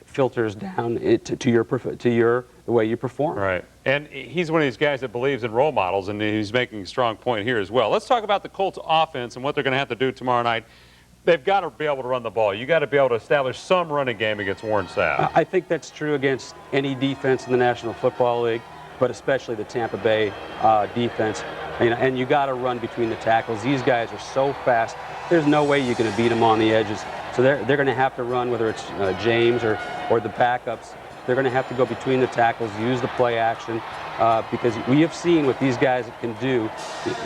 filters down to the way you perform. Right. And he's one of these guys that believes in role models, and he's making a strong point here as well. Let's talk about the Colts offense and what they're going to have to do tomorrow night. They've got to be able to run the ball. You got to be able to establish some running game against Warren Sapp. I think that's true against any defense in the National Football League, but especially the Tampa Bay defense. And you got to run between the tackles. These guys are so fast. There's no way you're going to beat them on the edges. So they're going to have to run, whether it's James or the backups. They're going to have to go between the tackles, use the play action, because we have seen what these guys can do.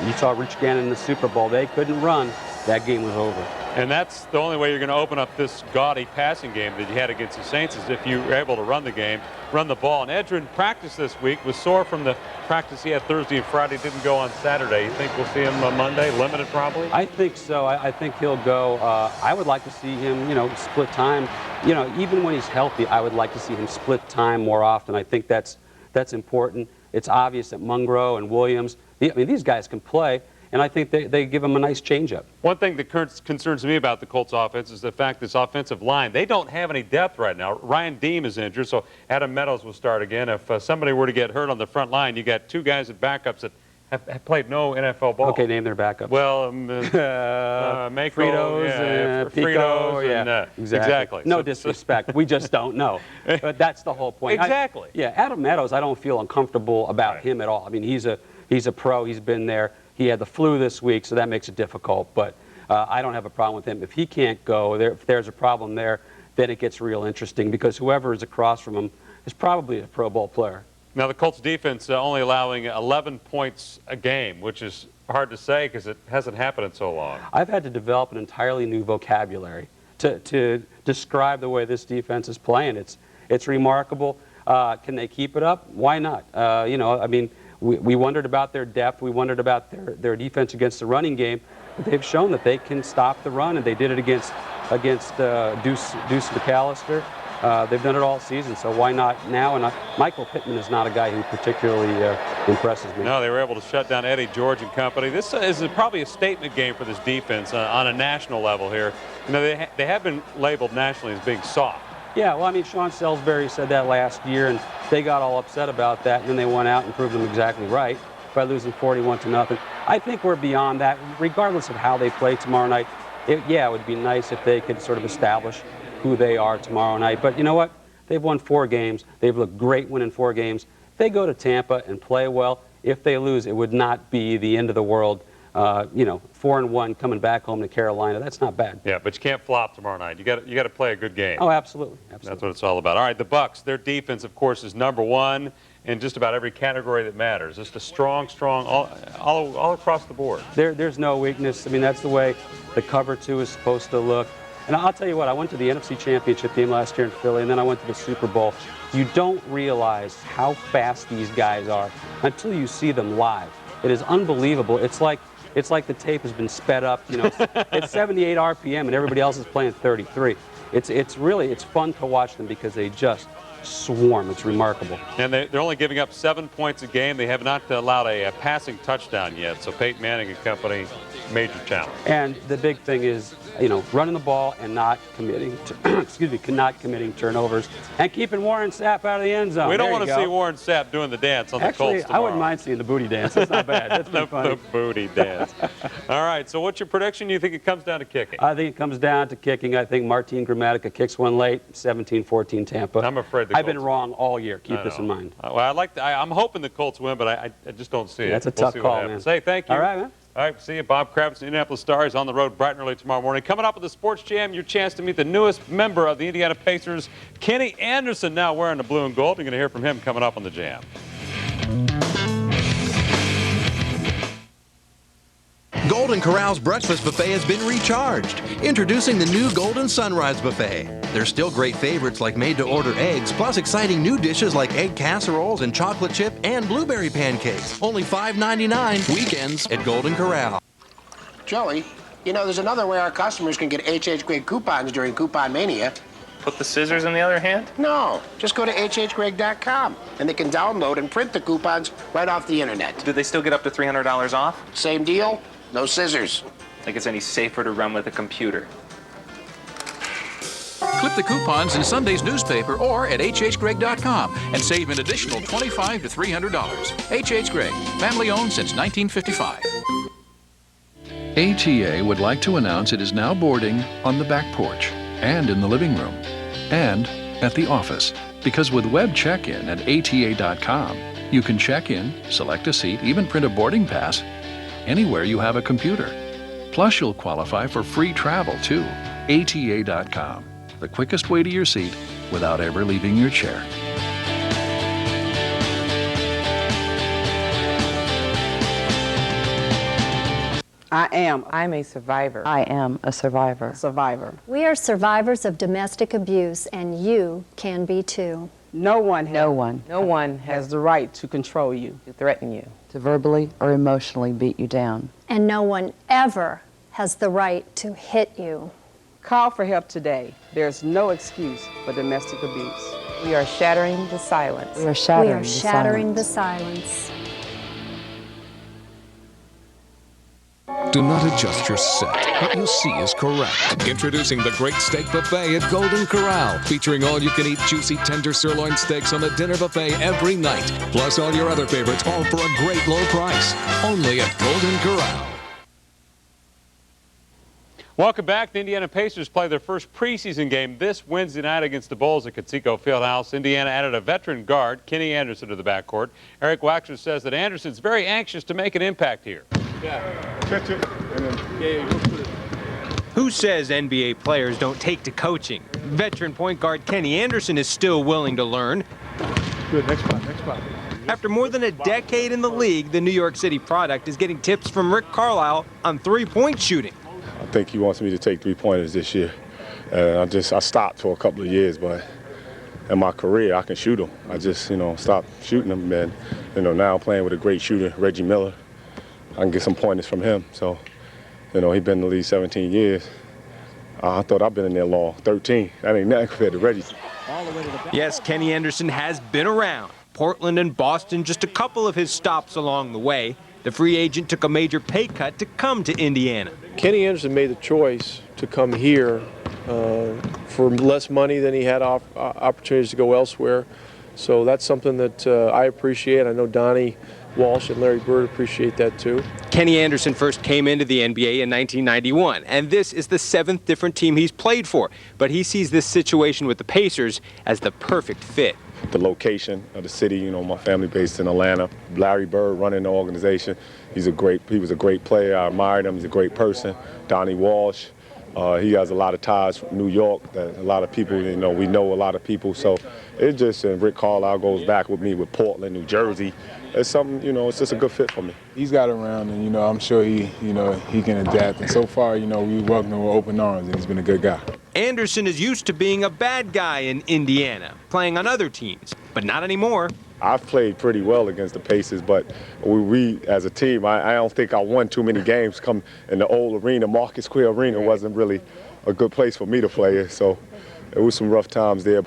You saw Rich Gannon in the Super Bowl. They couldn't run. That game was over. And that's the only way you're going to open up this gaudy passing game that you had against the Saints, is if you were able to run the game, run the ball. And Edgerrin practiced this week, was sore from the practice he had Thursday and Friday, didn't go on Saturday. You think we'll see him on Monday, limited probably? I think so. I think he'll go. I would like to see him, split time. Even when he's healthy, I would like to see him split time more often. I think that's important. It's obvious that Mungro and Williams, these guys can play. And I think they give him a nice changeup. One thing that concerns me about the Colts offense is the fact this offensive line, they don't have any depth right now. Ryan Deem is injured, so Adam Meadows will start again. If somebody were to get hurt on the front line, you got two guys at backups that have played no NFL ball. Okay, name their backups. Well, Mako, Fritos, Pico, exactly. No disrespect. We just don't know. But that's the whole point. Exactly. Adam Meadows, I don't feel uncomfortable about him at all. I mean, he's a pro. He's been there. He had the flu this week, so that makes it difficult. But I don't have a problem with him. If he can't go, if there's a problem there, then it gets real interesting, because whoever is across from him is probably a Pro Bowl player. Now, the Colts defense only allowing 11 points a game, which is hard to say because it hasn't happened in so long. I've had to develop an entirely new vocabulary to describe the way this defense is playing. It's remarkable. Can they keep it up? Why not? We wondered about their depth. We wondered about their defense against the running game. But they've shown that they can stop the run, and they did it against Deuce McAllister. They've done it all season, so why not now? And Michael Pittman is not a guy who particularly impresses me. No, they were able to shut down Eddie George and company. This is probably a statement game for this defense on a national level here. They have been labeled nationally as being soft. Yeah, well, Sean Salisbury said that last year, and they got all upset about that, and then they went out and proved them exactly right by losing 41-0. I think we're beyond that, regardless of how they play tomorrow night. It would be nice if they could sort of establish who they are tomorrow night. But you know what? They've won 4 games. They've looked great winning 4 games. If they go to Tampa and play well, if they lose, it would not be the end of the world. 4-1 coming back home to Carolina. That's not bad. Yeah, but you can't flop tomorrow night. You got to play a good game. Oh, absolutely. That's what it's all about. All right, the Bucs, their defense, of course, is #1 in just about every category that matters. Just a strong, all across the board. There's no weakness. That's the way the cover 2 is supposed to look. And I'll tell you what, I went to the NFC Championship game last year in Philly, and then I went to the Super Bowl. You don't realize how fast these guys are until you see them live. It is unbelievable. It's like the tape has been sped up. It's 78 RPM, and everybody else is playing 33. It's fun to watch them because they just swarm. It's remarkable. And they're only giving up 7 points a game. They have not allowed a passing touchdown yet. So Peyton Manning and company, major challenge. And the big thing is, running the ball and not committing, not committing turnovers, and keeping Warren Sapp out of the end zone. We don't want to see Warren Sapp doing the dance on the Colts tomorrow. I wouldn't mind seeing the booty dance. That's not bad. That's pretty funny. The booty dance. All right. So what's your prediction? You think it comes down to kicking? I think it comes down to kicking. I think Martin Gramatica kicks one late, 17-14 Tampa. I'm afraid I've been wrong all year. Keep this in mind. Well, I'm hoping the Colts win, but I just don't see it. That's a tough call, man. Say thank you. All right, man. All right, see you. Bob Kravitz, Indianapolis Stars, on the road bright and early tomorrow morning. Coming up with the Sports Jam, your chance to meet the newest member of the Indiana Pacers, Kenny Anderson, now wearing the blue and gold. You're going to hear from him coming up on the Jam. Golden Corral's breakfast buffet has been recharged. Introducing the new Golden Sunrise Buffet. There's still great favorites like made-to-order eggs, plus exciting new dishes like egg casseroles and chocolate chip and blueberry pancakes. Only $5.99 weekends at Golden Corral. Joey, you know, there's another way our customers can get H.H. Gregg coupons during Coupon Mania. Put the scissors in the other hand? No, just go to hhgregg.com and they can download and print the coupons right off the internet. Do they still get up to $300 off? Same deal, no scissors. Think it's any safer to run with a computer? Clip the coupons in Sunday's newspaper or at hhgregg.com and save an additional $25 to $300. H.H. Gregg, family owned since 1955. ATA would like to announce it is now boarding on the back porch and in the living room and at the office, because with web check-in at ata.com, you can check in, select a seat, even print a boarding pass anywhere you have a computer. Plus, you'll qualify for free travel too. ata.com, the quickest way to your seat without ever leaving your chair. I'm a survivor. I am a survivor. Survivor. We are survivors of domestic abuse, and you can be too. No one has the right to control you, to threaten you, to verbally or emotionally beat you down. And no one ever has the right to hit you. Call for help today. There's no excuse for domestic abuse. We are shattering the silence. We are shattering the silence. Do not adjust your set. What you see is correct. Introducing the Great Steak Buffet at Golden Corral, featuring all-you-can-eat juicy tender sirloin steaks on the dinner buffet every night, plus all your other favorites, all for a great low price. Only at Golden Corral. Welcome back. The Indiana Pacers play their first preseason game this Wednesday night against the Bulls at Conseco Fieldhouse. Indiana added a veteran guard, Kenny Anderson, to the backcourt. Eric Waxman says that Anderson's very anxious to make an impact here. Catch it, and then Who says NBA players don't take to coaching? Veteran point guard Kenny Anderson is still willing to learn. Good, next spot. After more than a decade in the league, the New York City product is getting tips from Rick Carlisle on three-point shooting. I think he wants me to take three-pointers this year. I stopped for a couple of years, but in my career, I can shoot them. I just, stopped shooting them, and, now I'm playing with a great shooter, Reggie Miller. I can get some pointers from him. So, he's been in the league 17 years. I thought I've been in there long, 13. That ain't nothing compared to Reggie. Yes, Kenny Anderson has been around. Portland and Boston, just a couple of his stops along the way. The free agent took a major pay cut to come to Indiana. Kenny Anderson made the choice to come here for less money than he had opportunities to go elsewhere. So that's something that I appreciate. I know Donnie Walsh and Larry Bird appreciate that too. Kenny Anderson first came into the NBA in 1991, and this is the 7th different team he's played for. But he sees this situation with the Pacers as the perfect fit. The location of the city, my family based in Atlanta. Larry Bird running the organization. He was a great player. I admired him. He's a great person. Donnie Walsh. He has a lot of ties from New York that a lot of people, we know a lot of people. So it's just, and Rick Carlisle goes back with me with Portland, New Jersey. It's something, it's just a good fit for me. He's got around, and, I'm sure he can adapt. And so far, we welcome him with open arms, and he's been a good guy. Anderson is used to being a bad guy in Indiana, playing on other teams, but not anymore. I've played pretty well against the Pacers, but we as a team, I don't think I won too many games. Come in the old arena, Market Square Arena wasn't really a good place for me to play. So it was some rough times there.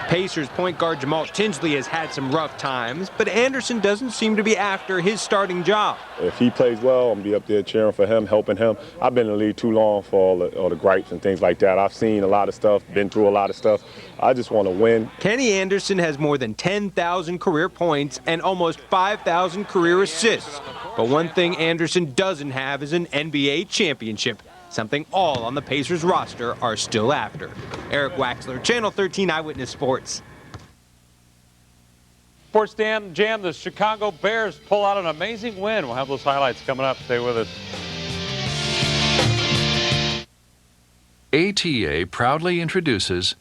Pacers point guard Jamal Tinsley has had some rough times, but Anderson doesn't seem to be after his starting job. If he plays well, I'm going to be up there cheering for him, helping him. I've been in the league too long for all the gripes and things like that. I've seen a lot of stuff, been through a lot of stuff. I just want to win. Kenny Anderson has more than 10,000 career points and almost 5,000 career assists. But one thing Anderson doesn't have is an NBA championship, something all on the Pacers roster are still after. Eric Waxler, Channel 13 Eyewitness Sports. Sports Jam, the Chicago Bears pull out an amazing win. We'll have those highlights coming up. Stay with us. ATA proudly introduces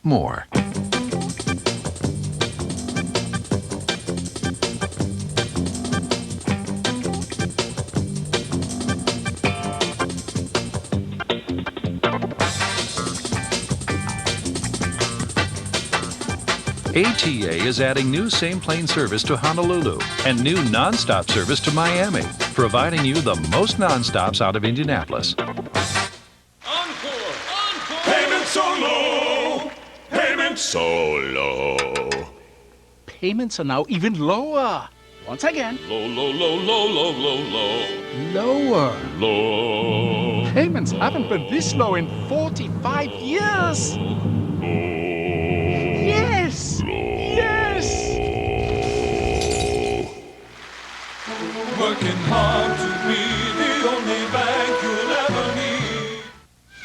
More. ATA is adding new same-plane service to Honolulu and new nonstop service to Miami, providing you the most nonstops out of Indianapolis. Payment so low. Payment so low. Payments are now even lower. Once again. Low, low, low, low, low, low, low. Lower. Low. Payments haven't been this low in 45 years. Yes. Yes. Working hard to be the only bank you'll ever need.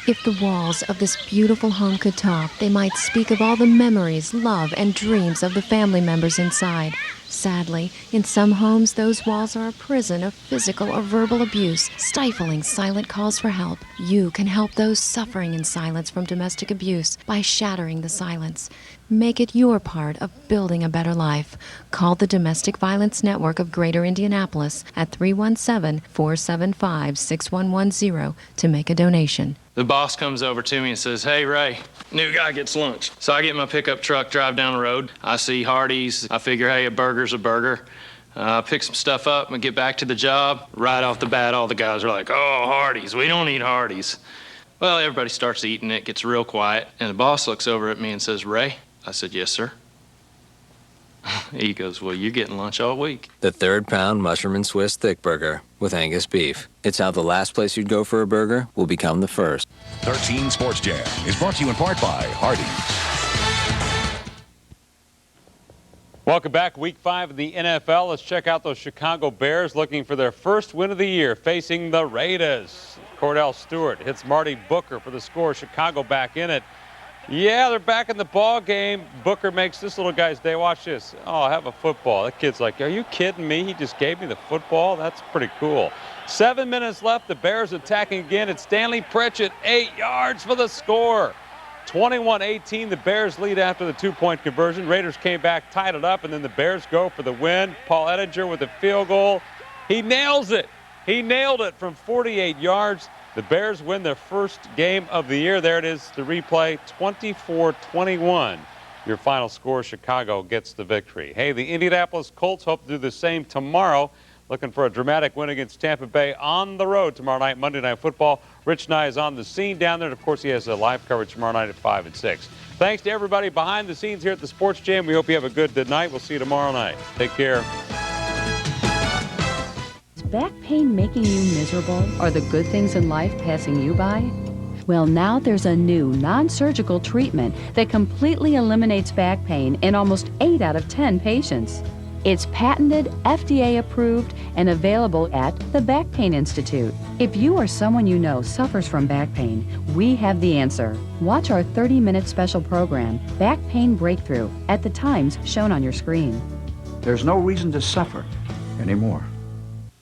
If the walls of this beautiful home could talk, they might speak of all the memories, love, and dreams of the family members inside. Sadly, in some homes, those walls are a prison of physical or verbal abuse, stifling silent calls for help. You can help those suffering in silence from domestic abuse by shattering the silence. Make it your part of building a better life. Call the Domestic Violence Network of Greater Indianapolis at 317-475-6110 to make a donation. The boss comes over to me and says, "Hey, Ray, new guy gets lunch." So I get my pickup truck, drive down the road. I see Hardee's. I figure, hey, a burger's a burger. Pick some stuff up and get back to the job. Right off the bat, all the guys are like, "Oh, Hardee's. We don't eat Hardee's." Well, everybody starts eating it, gets real quiet, and the boss looks over at me and says, "Ray?" I said, "Yes, sir." He goes, "Well, you're getting lunch all week." The third pound mushroom and Swiss thick burger with Angus beef. It's how the last place you'd go for a burger will become the first. 13 Sports Jam is brought to you in part by Hardee's. Welcome back. Week 5 of the NFL. Let's check out those Chicago Bears looking for their first win of the year, facing the Raiders. Cordell Stewart hits Marty Booker for the score. Chicago back in it. Yeah, they're back in the ball game. Booker makes this little guy's day. Watch this. Oh, I have a football. That kid's like, "Are you kidding me? He just gave me the football?" That's pretty cool. 7 minutes left. The Bears attacking again. It's Stanley Pritchett, 8 yards for the score. 21-18. The Bears lead after the 2-point conversion. Raiders came back, tied it up, and then the Bears go for the win. Paul Ettinger with a field goal. He nails it. He nailed it from 48 yards. The Bears win their first game of the year. There it is, the replay, 24-21. Your final score, Chicago gets the victory. Hey, the Indianapolis Colts hope to do the same tomorrow. Looking for a dramatic win against Tampa Bay on the road tomorrow night, Monday Night Football. Rich Nye is on the scene down there. And of course, he has a live coverage tomorrow night at 5 and 6. Thanks to everybody behind the scenes here at the Sports Jam. We hope you have a good night. We'll see you tomorrow night. Take care. Is back pain making you miserable? Are the good things in life passing you by? Well, now there's a new non-surgical treatment that completely eliminates back pain in almost 8 out of 10 patients. It's patented, FDA approved, and available at the Back Pain Institute. If you or someone you know suffers from back pain, we have the answer. Watch our 30-minute special program, Back Pain Breakthrough, at the times shown on your screen. There's no reason to suffer anymore.